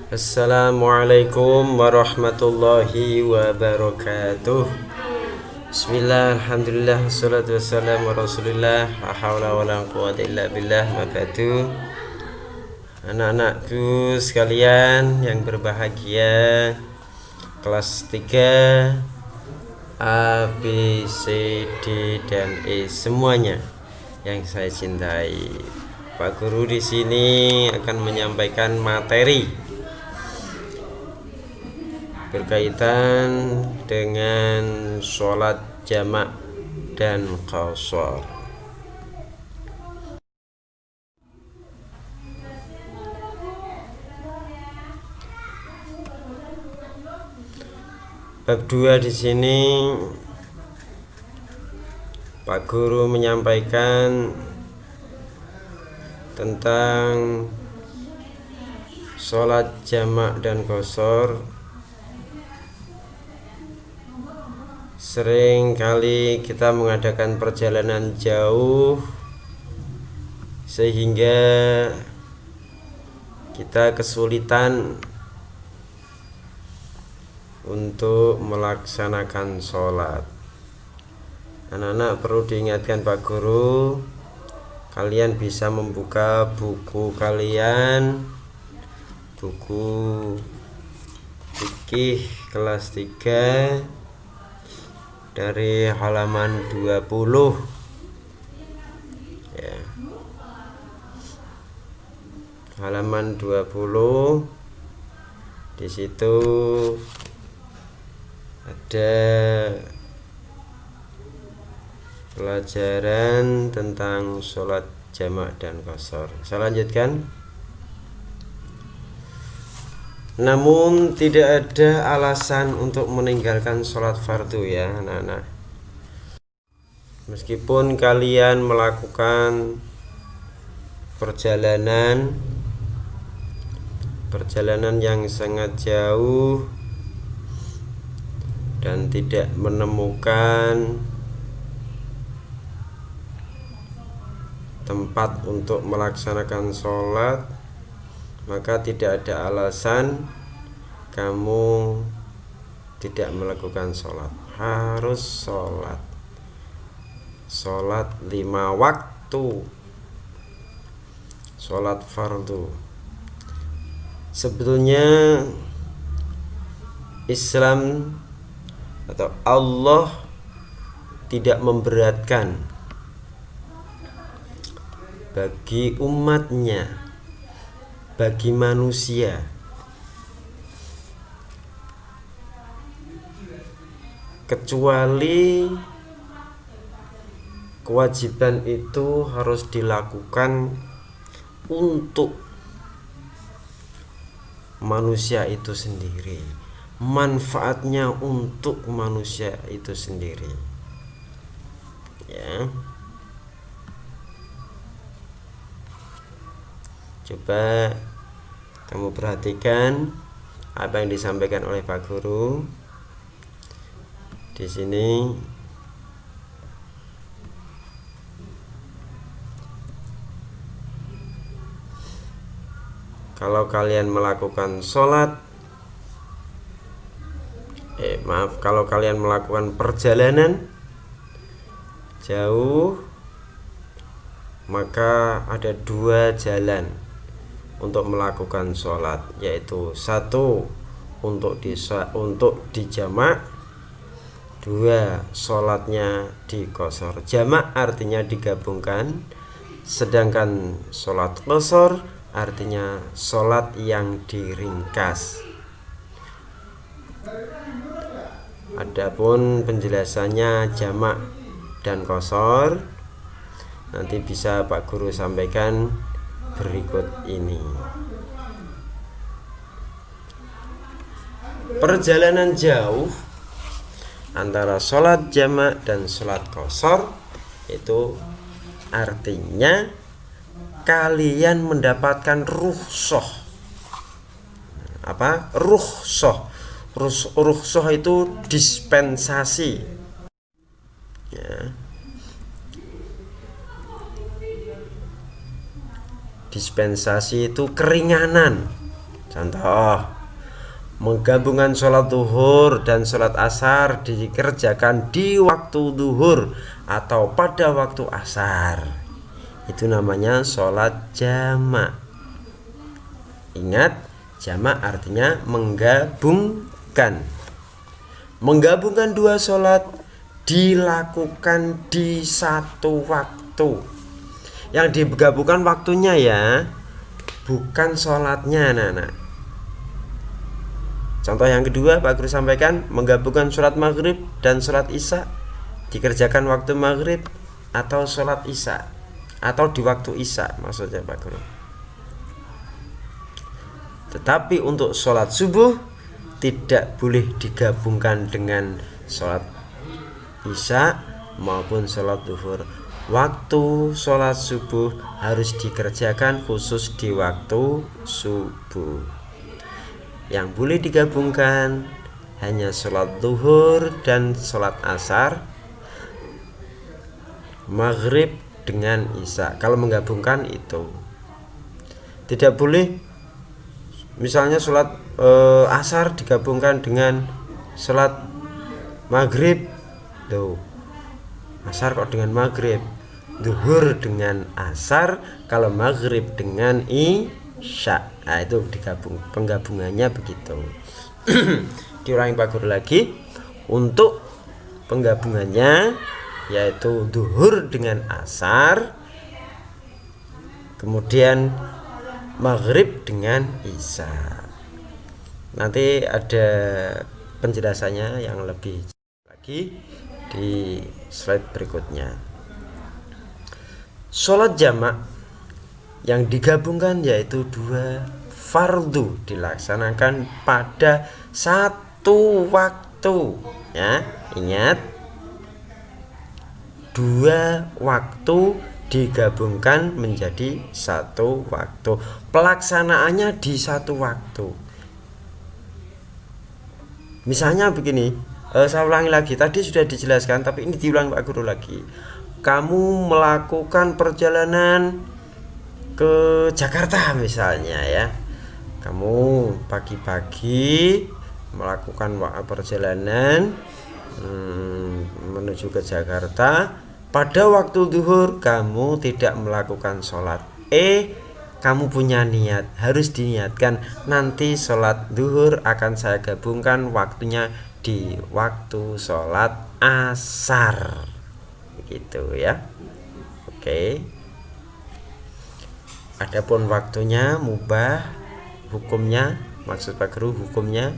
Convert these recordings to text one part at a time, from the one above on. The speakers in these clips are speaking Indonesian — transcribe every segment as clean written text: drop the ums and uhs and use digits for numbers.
Assalamualaikum warahmatullahi wabarakatuh. Bismillah, alhamdulillah, wassalatu wassalamu ala rasulillah, la hawla wa la quwwata illa billah, mabadu. Anak-anakku sekalian yang berbahagia, kelas 3 A, B, C, D, dan E semuanya yang saya cintai. Pak Guru di sini akan menyampaikan materi berkaitan dengan sholat jamak dan qashar. Bab 2 di sini Pak Guru menyampaikan tentang sholat jamak dan qashar. Sering kali kita mengadakan perjalanan jauh sehingga kita kesulitan untuk melaksanakan sholat. Anak-anak perlu diingatkan Pak Guru, kalian bisa membuka buku kalian, buku fikih kelas 3 dari halaman 20 ya. Halaman 20 di situ ada pelajaran tentang sholat jamak dan qashar. Saya lanjutkan. Namun tidak ada alasan untuk meninggalkan sholat fardu ya anak-anak. Meskipun kalian melakukan perjalanan yang sangat jauh dan tidak menemukan tempat untuk melaksanakan sholat, maka tidak ada alasan kamu tidak melakukan sholat. Harus sholat 5 waktu, sholat fardu. Sebetulnya Islam atau Allah tidak memberatkan bagi umatnya, bagi manusia, kecuali kewajiban itu harus dilakukan untuk manusia itu sendiri, manfaatnya untuk manusia itu sendiri ya. Coba kamu perhatikan apa yang disampaikan oleh Pak Guru di sini. Kalau kalian melakukan sholat, kalau kalian melakukan perjalanan jauh, maka ada 2 jalan untuk melakukan sholat, yaitu 1 untuk dijamak, 2 sholatnya di qashar. Jamak artinya digabungkan, sedangkan sholat qashar artinya sholat yang diringkas. Adapun penjelasannya jamak dan qashar nanti bisa Pak Guru sampaikan berikut ini. Perjalanan jauh antara sholat jamak dan sholat qashar itu artinya kalian mendapatkan rukhsah. Apa? Rukhsah itu dispensasi ya. Dispensasi itu keringanan. Contoh, menggabungkan sholat zuhur dan sholat asar dikerjakan di waktu zuhur atau pada waktu asar. Itu namanya sholat jamak. Ingat, jamak artinya menggabungkan. Menggabungkan dua sholat dilakukan di satu waktu. Yang digabungkan waktunya ya, bukan sholatnya, anak-anak. Contoh yang kedua Pak Guru sampaikan, menggabungkan sholat maghrib dan sholat isya dikerjakan waktu maghrib atau sholat isya, atau di waktu isya maksudnya Pak Guru. Tetapi untuk sholat subuh tidak boleh digabungkan dengan sholat isya maupun sholat zuhur. Waktu sholat subuh harus dikerjakan khusus di waktu subuh. Yang boleh digabungkan hanya sholat zuhur dan sholat asar, maghrib dengan isya. Kalau menggabungkan itu tidak boleh. Misalnya sholat asar digabungkan dengan sholat maghrib. Tuh, asar kok dengan maghrib, zuhur dengan asar, kalau maghrib dengan isya. Nah, itu digabung, penggabungannya begitu. Diulangi Pak Guru lagi. Untuk penggabungannya yaitu zuhur dengan asar, kemudian maghrib dengan isya. Nanti ada penjelasannya yang lebih lagi di slide berikutnya. Sholat jamak yang digabungkan yaitu dua fardu dilaksanakan pada satu waktu ya. Ingat, dua waktu digabungkan menjadi satu waktu. Pelaksanaannya di satu waktu. Misalnya begini, saya ulangi lagi, tadi sudah dijelaskan tapi ini diulang Pak Guru lagi. Kamu melakukan perjalanan ke Jakarta misalnya ya. Kamu pagi-pagi melakukan perjalanan menuju ke Jakarta. Pada waktu zuhur kamu tidak melakukan sholat. Kamu punya niat, harus diniatkan nanti sholat zuhur akan saya gabungkan waktunya di waktu sholat asar, gitu ya. Oke. Adapun waktunya mubah, hukumnya, maksud Pak Guru hukumnya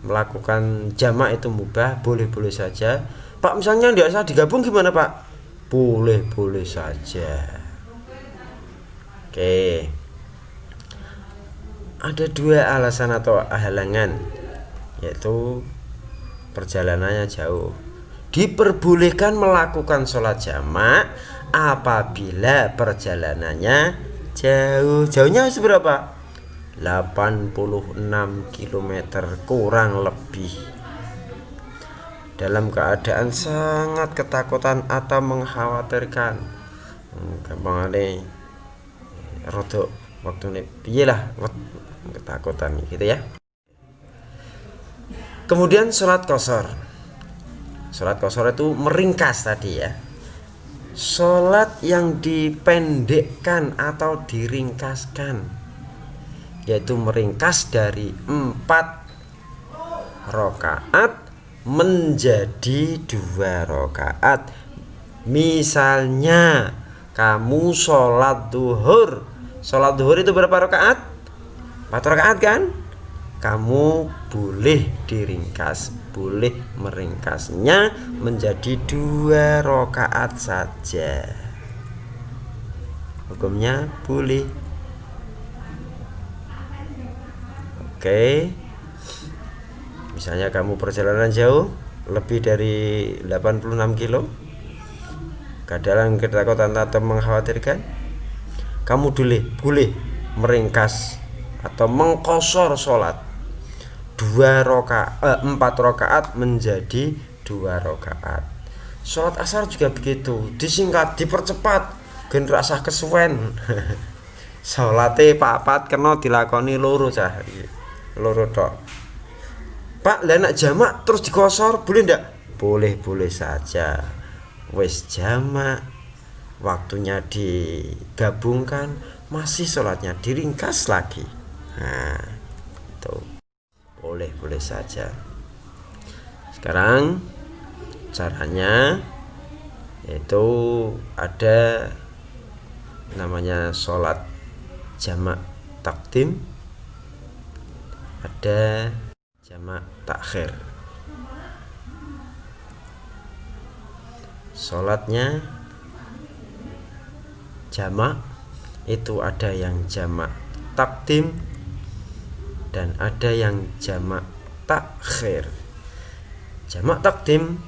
melakukan jamak itu mubah, boleh-boleh saja. Pak, misalnya tidak usah digabung gimana Pak? Boleh-boleh saja. Oke. Ada dua alasan atau halangan, yaitu perjalanannya jauh. Diperbolehkan melakukan sholat jamak apabila perjalanannya jauh. Jauhnya seberapa? 86 km kurang lebih. Dalam keadaan sangat ketakutan atau mengkhawatirkan. Gampang nih. Rodok waktu ini piyelah ketakutan gitu ya. Kemudian sholat qashar. Sholat qashar itu meringkas tadi ya. Sholat yang dipendekkan atau diringkaskan, yaitu meringkas dari 4 rakaat menjadi 2 rakaat. Misalnya kamu sholat duhur. Sholat duhur itu berapa rakaat? 4 rakaat kan? Kamu boleh diringkas, boleh meringkasnya menjadi 2 rakaat saja. Hukumnya boleh. Oke. Misalnya kamu perjalanan jauh lebih dari 86 kilo, keadaan ketakutan atau mengkhawatirkan, kamu boleh meringkas atau mengqashar sholat 4 rakaat menjadi 2 rakaat. Sholat asar juga begitu, disingkat, dipercepat, gen rasah kesuwen. Sholate papat kena dilakoni loro cah. loro tok. Pak, lah nak jamak terus dikosor boleh ndak? Boleh saja. Wis jamak, waktunya digabungkan, masih sholatnya diringkas lagi. Nah, itu boleh saja. Sekarang caranya itu ada namanya sholat jamak takdim, ada jamak takhir. Sholatnya jamak itu ada yang jamak takdim dan ada yang jamak takhir. Jamak takdim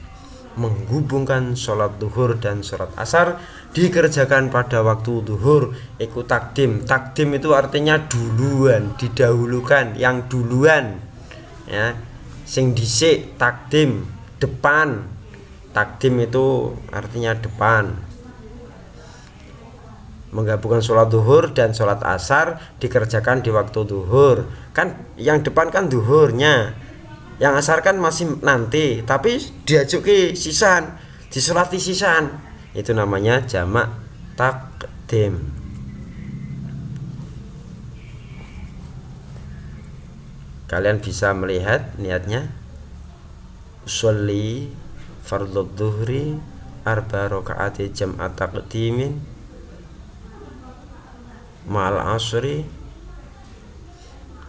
menghubungkan sholat duhur dan sholat asar dikerjakan pada waktu duhur. Ikut takdim. Takdim itu artinya duluan, didahulukan, yang duluan. Ya, sing dhisik takdim, depan. Takdim itu artinya depan. Menggabungkan sholat duhur dan sholat asar dikerjakan di waktu duhur. Kan yang depan kan duhurnya, yang asar kan masih nanti, tapi diajuki sisan, disolati sisan. Itu namanya jamak takdim. Kalian bisa melihat niatnya. Usolli fardhu dhuhri arba rakaati jam'at taqdimin ma'al asri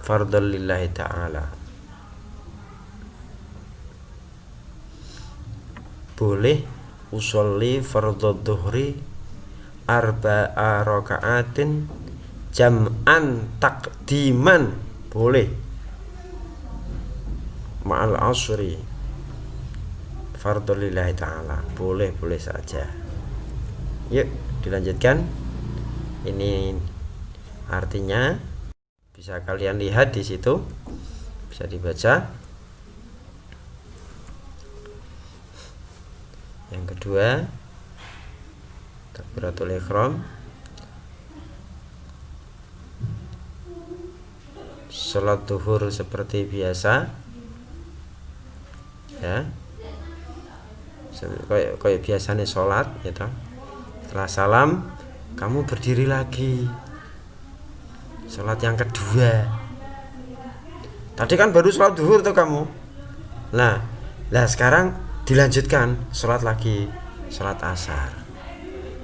fardhu lillahi ta'ala. Boleh usolli fardhu dhuhri arba'a raka'atin jam'an taqdiman, boleh, ma'al asri fardhu lillahi ta'ala, boleh saja. Yuk dilanjutkan. Ini artinya bisa kalian lihat di situ, bisa dibaca. Yang kedua, takbiratul ihram. Salat duhur seperti biasa, ya, kayak biasanya sholat gitu. Setelah salam kamu berdiri lagi, sholat yang kedua. Tadi kan baru sholat duhur tuh kamu. Nah sekarang dilanjutkan sholat lagi, sholat asar.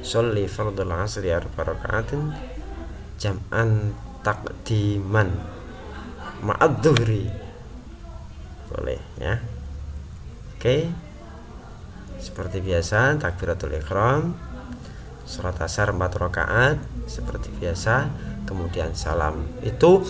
Sholli fardhul asri arba raka'atin jam'an taqdiman ma'ad dhuhri, boleh ya. Oke, seperti biasa takbiratul ihram, sholat asar 4 rakaat seperti biasa, kemudian salam. Itu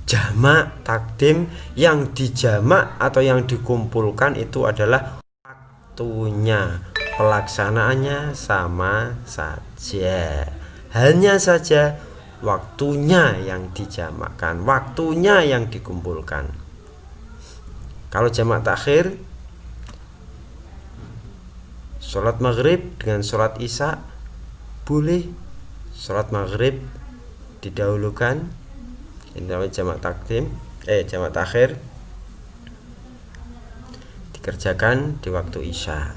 jamak takdim. Yang dijamak atau yang dikumpulkan itu adalah waktunya, pelaksanaannya sama saja, hanya saja waktunya yang dijamakkan, waktunya yang dikumpulkan. Kalau jamak takhir, sholat maghrib dengan sholat isya boleh. Sholat maghrib didahulukan, ini namanya jamak takdim, jamak takhir, dikerjakan di waktu isya.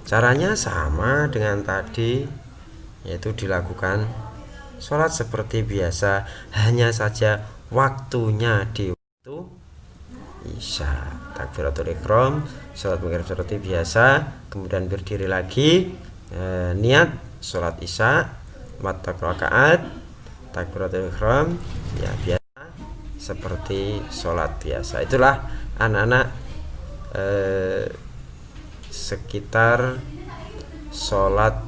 Caranya sama dengan tadi, yaitu dilakukan sholat seperti biasa, hanya saja waktunya di waktu isya. Takbiratul ihram, sholat maghrib seperti biasa, kemudian berdiri lagi, niat sholat isya 4 rakaat, takbiratul ihram, ya biasa seperti sholat biasa. Itulah anak-anak sekitar sholat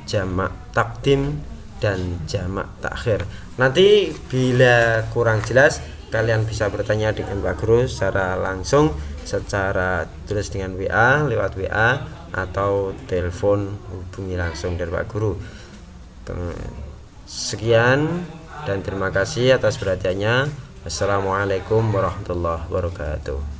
jamak takdim dan jamak takhir. Nanti bila kurang jelas kalian bisa bertanya dengan Pak Guru secara langsung, secara tulis dengan WA, lewat WA atau telepon, hubungi langsung dari Pak Guru. Sekian dan terima kasih atas perhatiannya. Assalamualaikum warahmatullahi wabarakatuh.